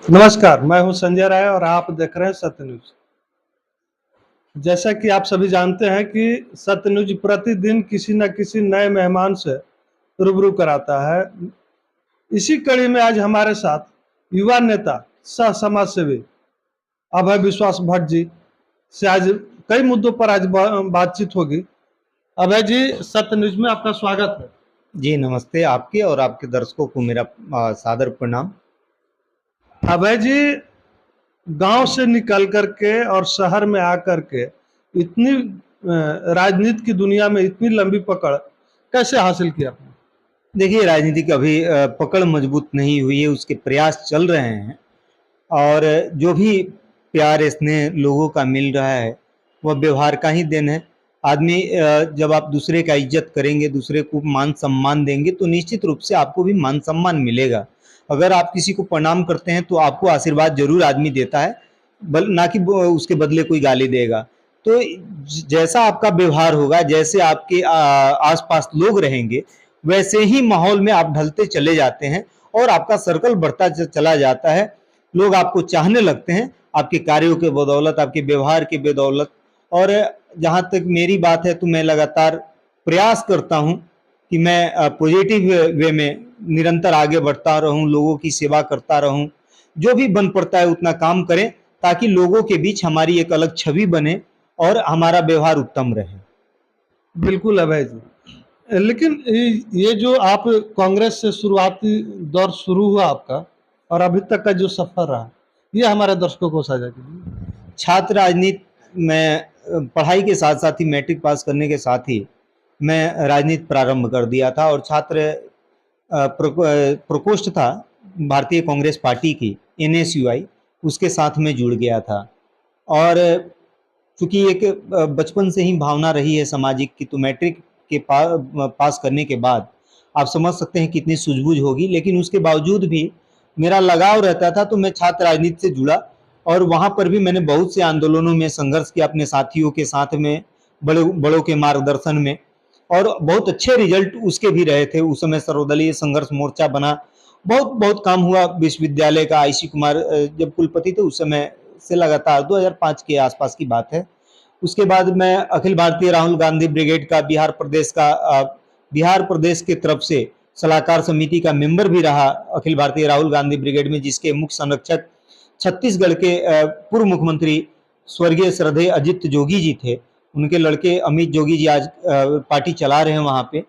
नमस्कार, मैं हूं संजय राय और आप देख रहे हैं सत्य न्यूज। जैसा कि आप सभी जानते हैं कि सत्य न्यूज प्रतिदिन किसी न किसी नए मेहमान से रूबरू कराता है। इसी कड़ी में आज हमारे साथ युवा नेता सह समाज सेवी अभय विश्वास भट्ट जी से आज कई मुद्दों पर आज बातचीत होगी। अभय जी, सत्य न्यूज में आपका स्वागत है। जी नमस्ते। आपके और आपके दर्शकों को मेरा सादर प्रणाम। अभय जी, गांव से निकल करके और शहर में आकर के इतनी राजनीति की दुनिया में इतनी लंबी पकड़ कैसे हासिल किया आपने? देखिए, राजनीति की अभी पकड़ मजबूत नहीं हुई है, उसके प्रयास चल रहे हैं। और जो भी प्यार स्नेह लोगों का मिल रहा है वह व्यवहार का ही देन है। आदमी जब आप दूसरे का इज्जत करेंगे, दूसरे को मान सम्मान देंगे तो निश्चित रूप से आपको भी मान सम्मान मिलेगा। अगर आप किसी को प्रणाम करते हैं तो आपको आशीर्वाद जरूर आदमी देता है, ना कि उसके बदले कोई गाली देगा। तो जैसा आपका व्यवहार होगा, जैसे आपके आसपास लोग रहेंगे, वैसे ही माहौल में आप ढलते चले जाते हैं और आपका सर्कल बढ़ता चला जाता है। लोग आपको चाहने लगते हैं आपके कार्यों के बदौलत, आपके व्यवहार के बदौलत। और जहाँ तक मेरी बात है तो मैं लगातार प्रयास करता हूँ कि मैं पॉजिटिव वे में निरंतर आगे बढ़ता रहूँ, लोगों की सेवा करता रहूँ। जो भी बन पड़ता है उतना काम करें ताकि लोगों के बीच हमारी एक अलग छवि बने और हमारा व्यवहार उत्तम रहे। बिल्कुल अभय जी, लेकिन ये जो आप कांग्रेस से शुरुआती दौर शुरू हुआ आपका और अभी तक का जो सफर रहा, ये हमारे दर्शकों को साझा कीजिए। छात्र राजनीति में पढ़ाई के साथ साथ ही मैट्रिक पास करने के साथ ही मैं राजनीति प्रारंभ कर दिया था और छात्र प्रकोष्ठ था भारतीय कांग्रेस पार्टी की, एनएसयूआई, उसके साथ में जुड़ गया था। और चूंकि एक बचपन से ही भावना रही है सामाजिक की, तो मैट्रिक के पास करने के बाद आप समझ सकते हैं कितनी सूझबूझ होगी। लेकिन उसके बावजूद भी मेरा लगाव रहता था, तो मैं छात्र राजनीति से जुड़ा और वहां पर भी मैंने बहुत से आंदोलनों में संघर्ष किया अपने साथियों के साथ में, बड़ों के मार्गदर्शन में। और बहुत अच्छे रिजल्ट उसके भी रहे थे। उस समय सर्वदलीय संघर्ष मोर्चा बना, बहुत बहुत काम हुआ। विश्वविद्यालय का आईसी कुमार जब कुलपति थे उस समय से लगातार 2005 के आसपास की बात है। उसके बाद मैं अखिल भारतीय राहुल गांधी ब्रिगेड का बिहार प्रदेश की तरफ से सलाहकार समिति का मेंबर भी रहा अखिल भारतीय राहुल गांधी ब्रिगेड में, जिसके मुख्य संरक्षक छत्तीसगढ़ के पूर्व मुख्यमंत्री स्वर्गीय श्रद्धेय अजित जोगी जी थे। उनके लड़के अमित जोगी जी आज पार्टी चला रहे हैं वहां पे।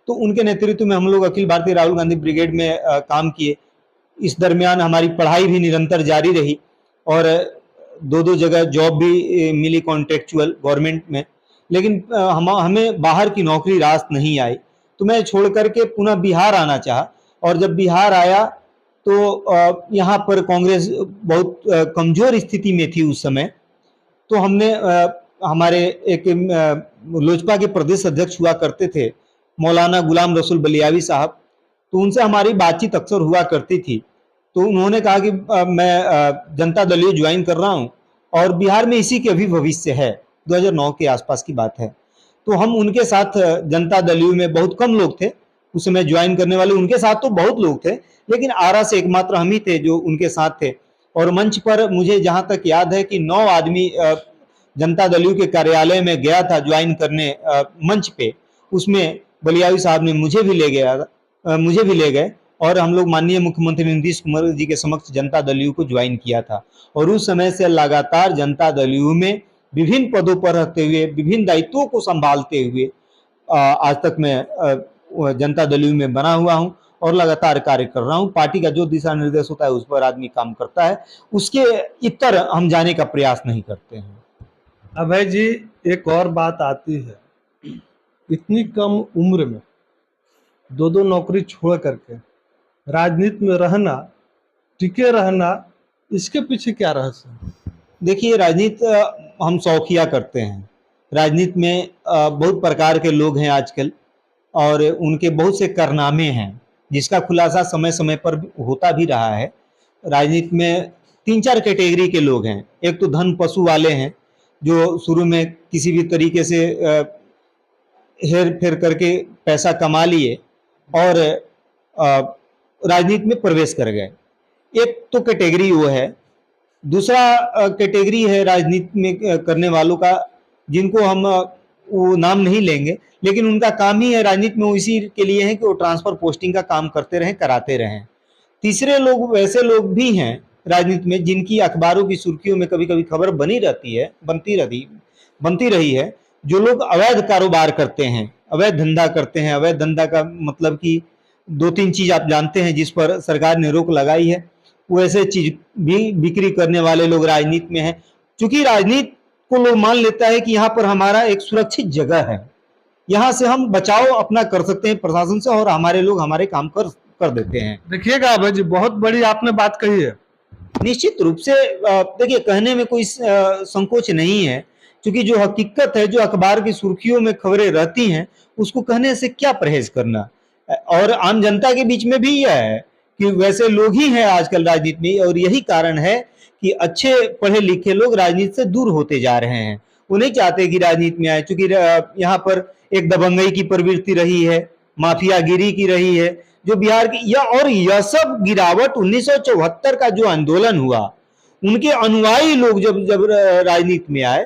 तो उनके नेतृत्व में हम लोग अखिल भारतीय राहुल गांधी ब्रिगेड में काम किए। इस दरमियान हमारी पढ़ाई भी निरंतर जारी रही और दो दो जगह जॉब भी मिली कॉन्ट्रेक्चुअल गवर्नमेंट में। लेकिन हमें बाहर की नौकरी रास नहीं आई, तो मैं छोड़ करके पुनः बिहार आना चाहा। और जब बिहार आया तो यहाँ पर कांग्रेस बहुत कमजोर स्थिति में थी उस समय। तो हमने हमारे एक लोजपा के प्रदेश अध्यक्ष हुआ करते थे मौलाना गुलाम रसूल बलियावी साहब, तो उनसे हमारी बातचीत अक्सर हुआ करती थी। तो उन्होंने कहा कि मैं जनता दल यू ज्वाइन कर रहा हूँ और बिहार में इसी के अभी भविष्य है। 2009 के आसपास की बात है। तो हम उनके साथ जनता दल यू में बहुत कम लोग थे उस समय ज्वाइन करने वाले, उनके साथ तो बहुत लोग थे लेकिन आरा से एकमात्र हम ही थे जो उनके साथ थे। और मंच पर मुझे जहां तक याद है कि 9 आदमी जनता दल यू के कार्यालय में गया था ज्वाइन करने मंच पे। उसमें बलियावी साहब ने मुझे भी ले गए और हम लोग माननीय मुख्यमंत्री नीतीश कुमार जी के समक्ष जनता दल यू को ज्वाइन किया था। और उस समय से लगातार जनता दल यू में विभिन्न पदों पर रहते हुए, विभिन्न दायित्वों को संभालते हुए आज तक मैं जनता दल यू में बना हुआ हूं और लगातार कार्य कर रहा हूं। पार्टी का जो दिशा निर्देश होता है उस पर आदमी काम करता है, उसके इतर हम जाने का प्रयास नहीं करते हैं। अभय जी, एक और बात आती है, इतनी कम उम्र में दो दो नौकरी छोड़ करके राजनीति में रहना, टिके रहना, इसके पीछे क्या रहस्य है? देखिए, राजनीति हम शौकिया करते हैं। राजनीति में बहुत प्रकार के लोग हैं आजकल और उनके बहुत से कारनामे हैं जिसका खुलासा समय समय पर होता भी रहा है। राजनीति में 3-4 कैटेगरी के लोग हैं। एक तो धन पशु वाले हैं जो शुरू में किसी भी तरीके से हेर फेर करके पैसा कमा लिए और राजनीति में प्रवेश कर गए। एक तो कैटेगरी वो है, दूसरा कैटेगरी है राजनीति में करने वालों का, जिनको हम वो नाम नहीं लेंगे, लेकिन उनका काम ही है राजनीति में, वो इसी के लिए है कि वो ट्रांसफर पोस्टिंग का काम करते रहें, कराते रहें। तीसरे लोग वैसे लोग भी हैं राजनीति में जिनकी अखबारों की सुर्खियों में कभी कभी खबर बनी रहती है, बनती रही है, जो लोग अवैध कारोबार करते हैं, अवैध धंधा करते हैं। अवैध धंधा का मतलब कि दो तीन चीज आप जानते हैं जिस पर सरकार ने रोक लगाई है, वो ऐसे चीज भी बिक्री करने वाले लोग राजनीति में हैं। क्योंकि राजनीति को लोग मान लेता है कि यहाँ पर हमारा एक सुरक्षित जगह है, यहाँ से हम बचाव अपना कर सकते हैं प्रशासन से, और हमारे लोग हमारे काम कर देते हैं। देखिएगा अभय जी, बहुत बड़ी आपने बात कही है। निश्चित रूप से देखिए, कहने में कोई संकोच नहीं है, क्योंकि जो हकीकत है, जो अखबार की सुर्खियों में खबरें रहती हैं, उसको कहने से क्या परहेज करना। और आम जनता के बीच में भी यह है कि वैसे लोग ही हैं आजकल राजनीति में, और यही कारण है कि अच्छे पढ़े लिखे लोग राजनीति से दूर होते जा रहे हैं। वो नहीं चाहते कि राजनीति में आए, क्योंकि यहाँ पर एक दबंगई की प्रवृत्ति रही है, माफियागिरी की रही है, जो बिहार की यह सब गिरावट 1974 का जो आंदोलन हुआ, उनके अनुयायी लोग जब जब राजनीति में आए,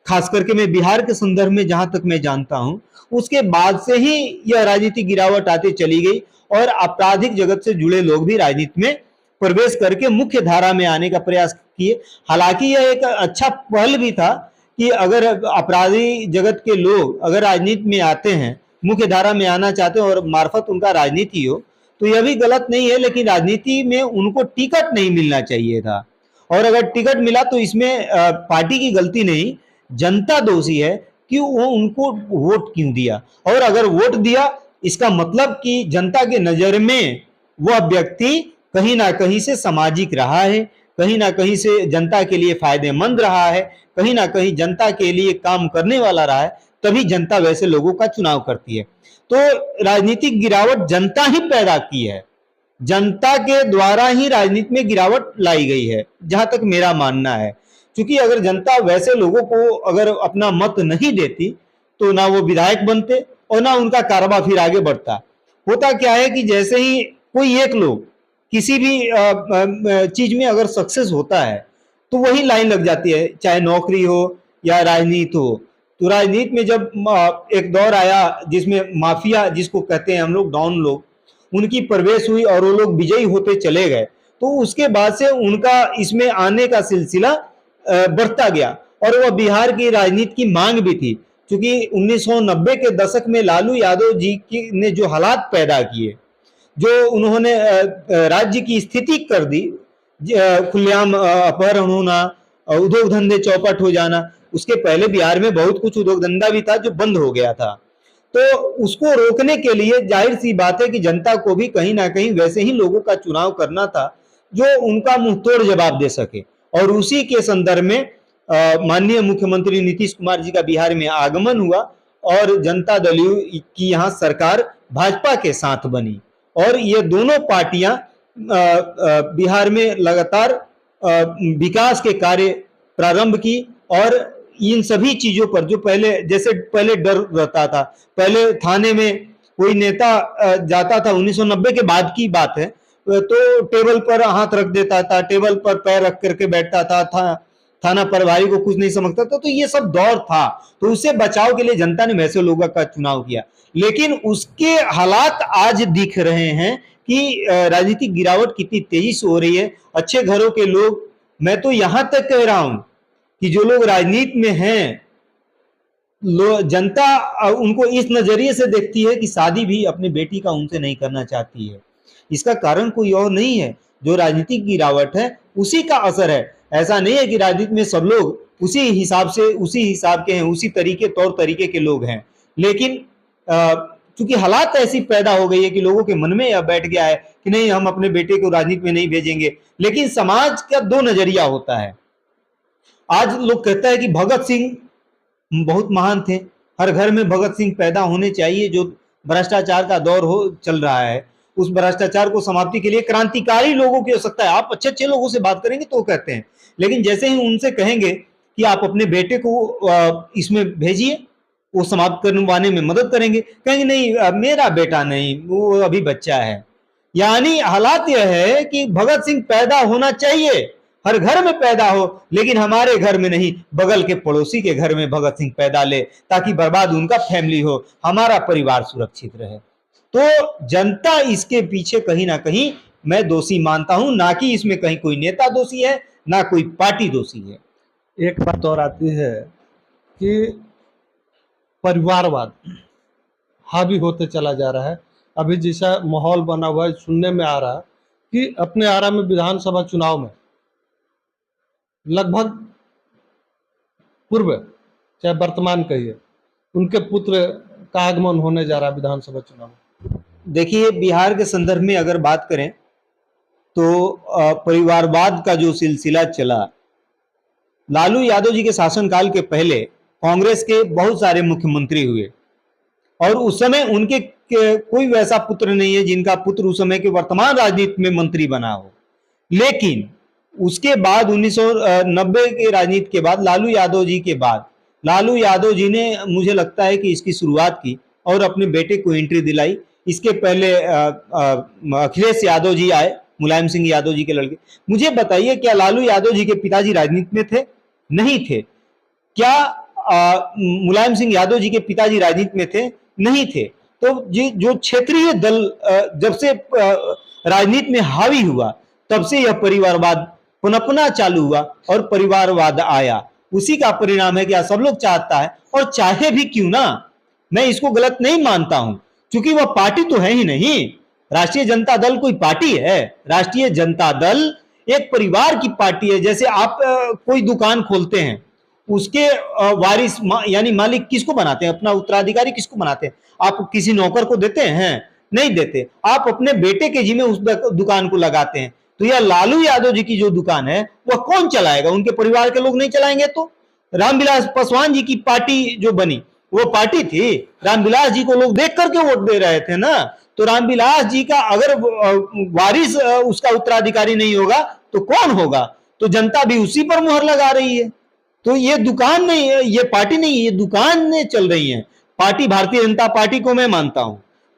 खास करके मैं बिहार के संदर्भ में जहां तक मैं जानता हूं, उसके बाद से ही यह राजनीतिक गिरावट आती चली गई, और आपराधिक जगत से जुड़े लोग भी राजनीति में प्रवेश करके मुख्य धारा में आने का प्रयास किए। हालांकि यह एक अच्छा पहल भी था कि अगर अपराधी जगत के लोग अगर राजनीति में आते हैं, मुख्य धारा में आना चाहते हैं और मार्फत उनका राजनीति हो, तो यह भी गलत नहीं है, लेकिन राजनीति में उनको टिकट नहीं मिलना चाहिए था। और अगर टिकट मिला तो इसमें पार्टी की गलती नहीं, जनता दोषी है कि वो उनको वोट क्यों दिया। और अगर वोट दिया, इसका मतलब कि जनता के नजर में वह व्यक्ति कहीं ना कहीं से सामाजिक रहा है, कहीं ना कहीं से जनता के लिए फायदेमंद रहा है, कहीं ना कहीं जनता के लिए काम करने वाला रहा है, तभी जनता वैसे लोगों का चुनाव करती है। तो राजनीतिक गिरावट जनता ही पैदा की है, जनता के द्वारा ही राजनीति में गिरावट लाई गई है, जहां तक मेरा मानना है। क्योंकि अगर जनता वैसे लोगों को अगर अपना मत नहीं देती, तो ना वो विधायक बनते और ना उनका कारोबार फिर आगे बढ़ता। होता क्या है कि जैसे ही कोई एक लोग किसी भी चीज में अगर सक्सेस होता है, तो वही लाइन लग जाती है, चाहे नौकरी हो या राजनीति हो। तो राजनीति में जब एक दौर आया जिसमें माफिया जिसको कहते हैं हम लोग, डॉन लोग, उनकी प्रवेश हुई और वो लोग विजयी होते चले गए, तो उसके बाद से उनका इसमें आने का सिलसिला बढ़ता गया। और वह बिहार की राजनीति की मांग भी थी, क्योंकि 1990 के दशक में लालू यादव जी की ने जो हालात पैदा किए, जो उन्होंने राज्य की स्थिति कर दी, खुलेआम अपहरण होना, उद्योग धंधे चौपट हो जाना। उसके पहले बिहार में बहुत कुछ उद्योग धंधा भी था जो बंद हो गया था। तो उसको रोकने के लिए जाहिर सी बात है कि जनता को भी कहीं ना कहीं वैसे ही लोगों का चुनाव करना था जो उनका मुंहतोड़ जवाब दे सके। और उसी के संदर्भ में माननीय मुख्यमंत्री नीतीश कुमार जी का बिहार में आगमन हुआ, और जनता दल की यहाँ सरकार भाजपा के साथ बनी, और ये दोनों पार्टियां बिहार में लगातार विकास के कार्य प्रारंभ की। और इन सभी चीजों पर जो पहले डर रहता था, पहले थाने में कोई नेता जाता था, 1990 के बाद की बात है, तो टेबल पर हाथ रख देता था, टेबल पर पैर रख करके बैठता था, थाना प्रभारी को कुछ नहीं समझता था। तो ये सब दौर था, तो उससे बचाव के लिए जनता ने वैसे लोगों का चुनाव किया। लेकिन उसके हालात आज दिख रहे हैं कि राजनीतिक गिरावट कितनी तेजी से हो रही है। अच्छे घरों के लोग, मैं तो यहां तक कह रहा हूं कि जो लोग राजनीति में हैं, जनता उनको इस नजरिए से देखती है कि शादी भी अपनी बेटी का उनसे नहीं करना चाहती है। इसका कारण कोई और नहीं है, जो राजनीतिक गिरावट है उसी का असर है। ऐसा नहीं है कि राजनीति में सब लोग उसी हिसाब के हैं, उसी तौर तरीके के लोग हैं। लेकिन क्योंकि हालात ऐसी पैदा हो गई है कि लोगों के मन में यह बैठ गया है कि नहीं, हम अपने बेटे को राजनीति में नहीं भेजेंगे। लेकिन समाज का दो नजरिया होता है। आज लोग कहता है कि भगत सिंह बहुत महान थे, हर घर में भगत सिंह पैदा होने चाहिए। जो भ्रष्टाचार का दौर चल रहा है, उस भ्रष्टाचार को समाप्ति के लिए क्रांतिकारी लोगों की आवश्यकता है। आप अच्छे अच्छे लोगों से बात करेंगे तो वो कहते हैं, लेकिन जैसे ही उनसे कहेंगे कि आप अपने बेटे को इसमें भेजिए, वो समाप्त करवाने में मदद करेंगे, कहेंगे नहीं मेरा बेटा नहीं, वो अभी बच्चा है। यानी हालात यह है कि भगत सिंह पैदा होना चाहिए, हर घर में पैदा हो, लेकिन हमारे घर में नहीं, बगल के पड़ोसी के घर में भगत सिंह पैदा ले, ताकि बर्बाद उनका फैमिली हो, हमारा परिवार सुरक्षित रहे। तो जनता इसके पीछे कहीं ना कहीं मैं दोषी मानता हूं, ना कि इसमें कहीं कोई नेता दोषी है, ना कोई पार्टी दोषी है। एक बात और आती है कि परिवारवाद हावी होते चला जा रहा है। अभी जैसा माहौल बना हुआ है, सुनने में आ रहा है कि अपने आरा में विधानसभा चुनाव में लगभग पूर्व चाहे वर्तमान कहिए, उनके पुत्र का आगमन होने जा रहा है विधानसभा चुनाव में। देखिए, बिहार के संदर्भ में अगर बात करें तो परिवारवाद का जो सिलसिला चला, लालू यादव जी के शासनकाल के पहले कांग्रेस के बहुत सारे मुख्यमंत्री हुए और उस समय उनके कोई वैसा पुत्र नहीं है जिनका पुत्र उस समय के वर्तमान राजनीति में मंत्री बना हो। लेकिन उसके बाद 1990 के राजनीति के बाद लालू यादव जी के बाद लालू यादव जी ने, मुझे लगता है कि इसकी शुरुआत की और अपने बेटे को एंट्री दिलाई। इसके पहले अखिलेश यादव जी आए, मुलायम सिंह यादव जी के लड़के। मुझे बताइए, क्या लालू यादव जी के पिताजी राजनीति में थे? नहीं थे। क्या मुलायम सिंह यादव जी के पिताजी राजनीति में थे? नहीं थे। तो जो क्षेत्रीय दल जब से राजनीति में हावी हुआ, तब से यह परिवारवाद पनपना चालू हुआ और परिवारवाद आया। उसी का परिणाम है कि सब लोग चाहता है, और चाहे भी क्यों ना, मैं इसको गलत नहीं मानता हूं, क्योंकि वह पार्टी तो है ही नहीं। राष्ट्रीय जनता दल कोई पार्टी है? राष्ट्रीय जनता दल एक परिवार की पार्टी है। जैसे आप कोई दुकान खोलते हैं, उसके वारिस यानी मालिक किसको बनाते हैं? अपना उत्तराधिकारी किसको बनाते हैं? आप किसी नौकर को देते हैं? नहीं देते। आप अपने बेटे के जिम्मे उस दुकान को लगाते हैं। तो यह लालू यादव जी की जो दुकान है वह कौन चलाएगा? उनके परिवार के लोग नहीं चलाएंगे। तो रामविलास पासवान जी की पार्टी जो बनी, वो पार्टी थी, रामविलास जी को लोग देख करके वोट दे रहे थे ना। तो रामविलास जी का अगर वारिस उसका उत्तराधिकारी नहीं होगा तो कौन होगा? तो जनता भी उसी पर मुहर लगा रही है। तो ये दुकान नहीं है, ये पार्टी नहीं है, ये दुकानें चल रही हैं। पार्टी भारतीय जनता पार्टी को मैं मानता हूं,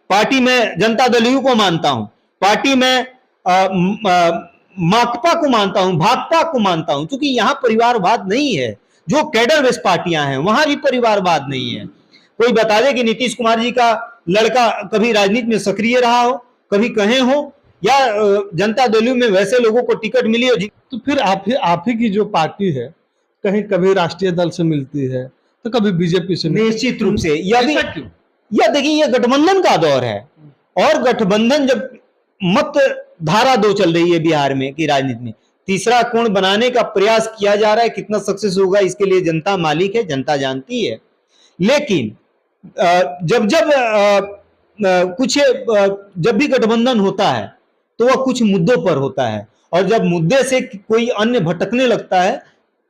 पार्टी में जनता दल यू को मानता हूं, पार्टी में माकपा को मानता हूं, भाकपा को मानता हूं, क्योंकि यहां परिवारवाद नहीं है। जो कैडर बेस पार्टियां हैं वहां भी परिवारवाद नहीं है। कोई बता दे कि नीतीश कुमार जी का लड़का कभी राजनीति में सक्रिय रहा हो, कभी कहे हो, या जनता दल में वैसे लोगों को टिकट मिली हो। तो फिर आप ही की जो पार्टी है, कहीं कभी राष्ट्रीय दल से मिलती है तो कभी बीजेपी से मिलती है। निश्चित रूप से यह देखिए, यह गठबंधन का दौर है, और गठबंधन जब मत धारा 2 चल रही है बिहार में की राजनीति में, तीसरा कोण बनाने का प्रयास किया जा रहा है। कितना सक्सेस होगा इसके लिए जनता मालिक है, जनता जानती है। लेकिन जब भी गठबंधन होता है तो वह कुछ मुद्दों पर होता है, और जब मुद्दे से कोई अन्य भटकने लगता है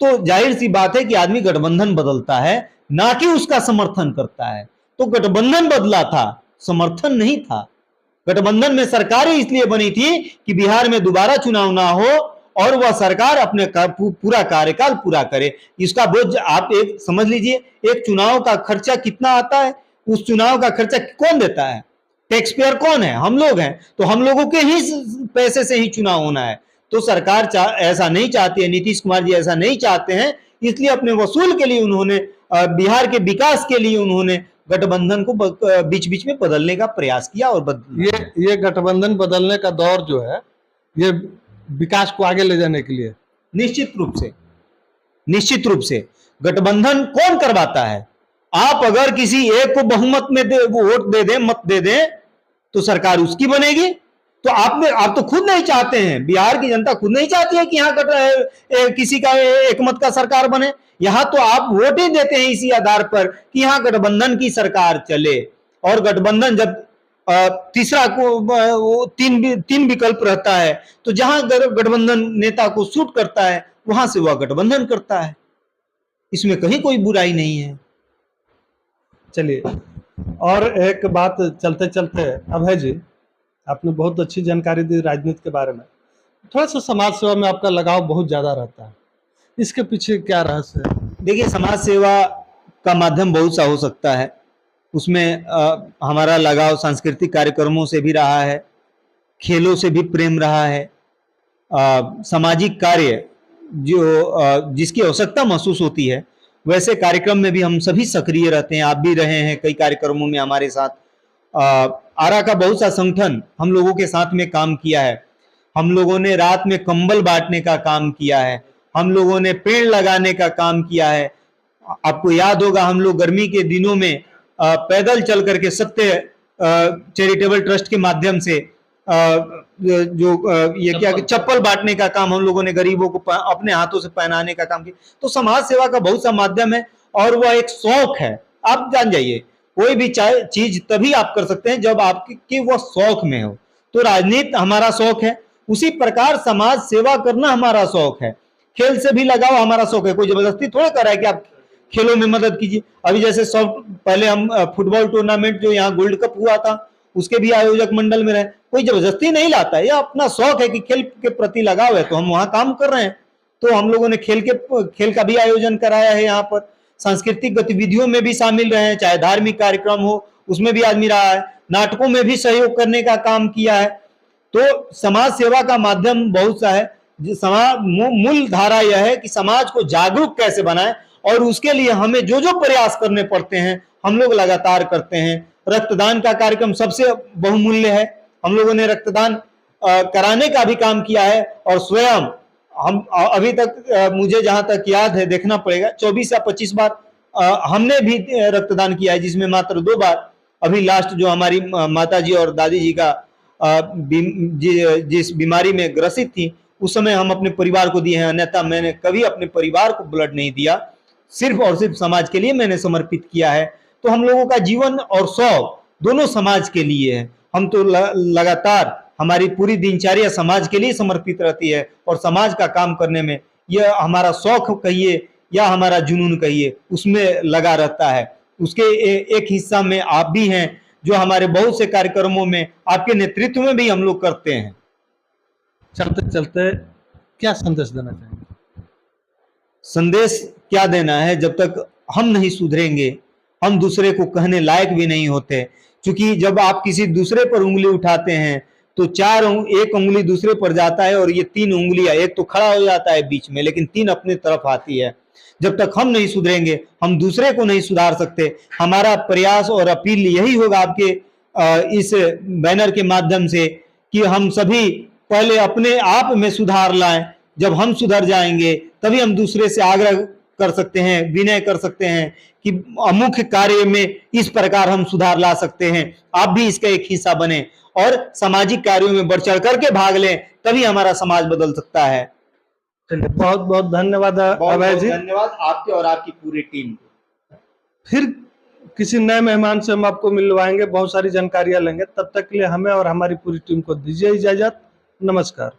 तो जाहिर सी बात है कि आदमी गठबंधन बदलता है, ना कि उसका समर्थन करता है। तो गठबंधन बदला था, समर्थन नहीं था। गठबंधन में सरकारें इसलिए बनी थी कि बिहार में दोबारा चुनाव ना हो और वह सरकार अपने पूरा कार्यकाल पूरा करे। इसका बोझ आप एक समझ लीजिए, एक चुनाव का खर्चा कितना आता है, उस चुनाव का खर्चा कौन देता है? टैक्स पेयर कौन है? हम लोग हैं। तो हम लोगों के ही पैसे से ही चुनाव होना है। तो सरकार ऐसा नहीं चाहती है, नीतीश कुमार जी ऐसा नहीं चाहते हैं, इसलिए अपने वसूल के लिए उन्होंने, बिहार के विकास के लिए उन्होंने गठबंधन को बीच बीच में बदलने का प्रयास किया। और ये गठबंधन बदलने का दौर जो है, ये विकास को आगे ले जाने के लिए निश्चित रूप से गठबंधन कौन करवाता है? आप अगर किसी एक को बहुमत में वोट दे दें, मत दे दें, तो सरकार उसकी बनेगी। तो आप तो खुद नहीं चाहते हैं, बिहार की जनता खुद नहीं चाहती है कि यहाँ किसी का एक मत का सरकार बने। यहाँ तो आप वोट ही देते हैं इसी आधार पर कि यहाँ गठबंधन की सरकार चले। और गठबंधन जब तीसरा को तीन विकल्प रहता है, तो जहां गठबंधन नेता को सूट करता है वहां से वह गठबंधन करता है। इसमें कहीं कोई बुराई नहीं है। चलिए, और एक बात चलते चलते, अभय जी आपने बहुत अच्छी जानकारी दी राजनीति के बारे में। थोड़ा सा समाज सेवा में आपका लगाव बहुत ज़्यादा रहता है, इसके पीछे क्या रहस्य है? देखिए, समाज सेवा का माध्यम बहुत सा हो सकता है। उसमें हमारा लगाव सांस्कृतिक कार्यक्रमों से भी रहा है, खेलों से भी प्रेम रहा है। सामाजिक कार्य जिसकी आवश्यकता महसूस होती है, वैसे कार्यक्रम में भी हम सभी सक्रिय रहते हैं। आप भी रहे हैं कई कार्यक्रमों में हमारे साथ। आरा का बहुत सा संगठन हम लोगों के साथ में काम किया है। हम लोगों ने रात में कंबल बांटने का काम किया है, हम लोगों ने पेड़ लगाने का काम किया है। आपको याद होगा हम लोग गर्मी के दिनों में पैदल चल करके सत्य चैरिटेबल ट्रस्ट के माध्यम से ये क्या चप्पल बांटने का काम हम लोगों ने गरीबों को अपने हाथों से पहनाने का काम किया। तो समाज सेवा का बहुत सा माध्यम है और वह एक शौक है। आप जान जाइए, कोई भी चीज तभी आप कर सकते हैं जब आपके वो शौक में हो। तो राजनीति हमारा शौक है, उसी प्रकार समाज सेवा करना हमारा शौक है। खेल से भी लगाव हमारा शौक है। कोई जबरदस्ती थोड़ा कर रहा है कि आप खेलों में मदद कीजिए। अभी जैसे पहले हम फुटबॉल टूर्नामेंट जो यहाँ गोल्ड कप हुआ था, उसके भी आयोजक मंडल में रहे। कोई जबरदस्ती नहीं लाता है, यह अपना शौक है कि खेल के प्रति लगाव है, तो हम वहां काम कर रहे हैं। तो हम लोगों ने खेल का भी आयोजन कराया है। यहाँ पर सांस्कृतिक गतिविधियों में भी शामिल रहे हैं, चाहे धार्मिक कार्यक्रम हो उसमें भी आदमी रहा है, नाटकों में भी सहयोग करने का काम किया है। तो समाज सेवा का माध्यम बहुत सा है। मूल धारा यह है कि समाज को जागरूक कैसे बनाए, और उसके लिए हमें जो जो प्रयास करने पड़ते हैं हम लोग लगातार करते हैं। रक्तदान का कार्यक्रम सबसे बहुमूल्य है। हम लोगों ने रक्तदान कराने का भी काम किया है, और स्वयं हम अभी तक मुझे जहां तक याद है, देखना पड़ेगा, 24 या 25 बार हमने भी रक्तदान किया है, जिसमें मात्र 2 बार अभी लास्ट जो हमारी माता जी और दादी जी का जिस बीमारी में ग्रसित थी, उस समय हम अपने परिवार को दिए हैं। अन्यथा मैंने कभी अपने परिवार को ब्लड नहीं दिया, सिर्फ और सिर्फ समाज के लिए मैंने समर्पित किया है। तो हम लोगों का जीवन और शौक दोनों समाज के लिए है। हम तो लगातार हमारी पूरी दिनचर्या समाज के लिए समर्पित रहती है, और समाज का काम करने में यह हमारा शौक कहिए या हमारा जुनून कहिए, उसमें लगा रहता है। उसके एक हिस्सा में आप भी हैं, जो हमारे बहुत से कार्यक्रमों में आपके नेतृत्व में भी हम लोग करते हैं। चलते चलते क्या संदेश देना चाहेंगे? संदेश क्या देना है, जब तक हम नहीं सुधरेंगे हम दूसरे को कहने लायक भी नहीं होते। क्योंकि जब आप किसी दूसरे पर उंगली उठाते हैं तो एक उंगली दूसरे पर जाता है, और ये 3 उंगलियां, एक तो खड़ा हो जाता है बीच में, लेकिन 3 अपनी तरफ आती है। जब तक हम नहीं सुधरेंगे हम दूसरे को नहीं सुधार सकते। हमारा प्रयास और अपील यही होगा आपके इस बैनर के माध्यम से, कि हम सभी पहले अपने आप में सुधार लाएं। जब हम सुधर जाएंगे तभी हम दूसरे से आग्रह कर सकते हैं, विनय कर सकते हैं कि अमुक कार्य में इस प्रकार हम सुधार ला सकते हैं, आप भी इसका एक हिस्सा बने और सामाजिक कार्यों में बढ़ चढ़ करके भाग लें, तभी हमारा समाज बदल सकता है। चलिए, बहुत बहुत धन्यवाद अभय जी। धन्यवाद आपके और आपकी पूरी टीम को। फिर किसी नए मेहमान से हम आपको मिलवाएंगे, बहुत सारी जानकारियां लेंगे। तब तक के लिए हमें और हमारी पूरी टीम को दीजिए इजाजत। नमस्कार।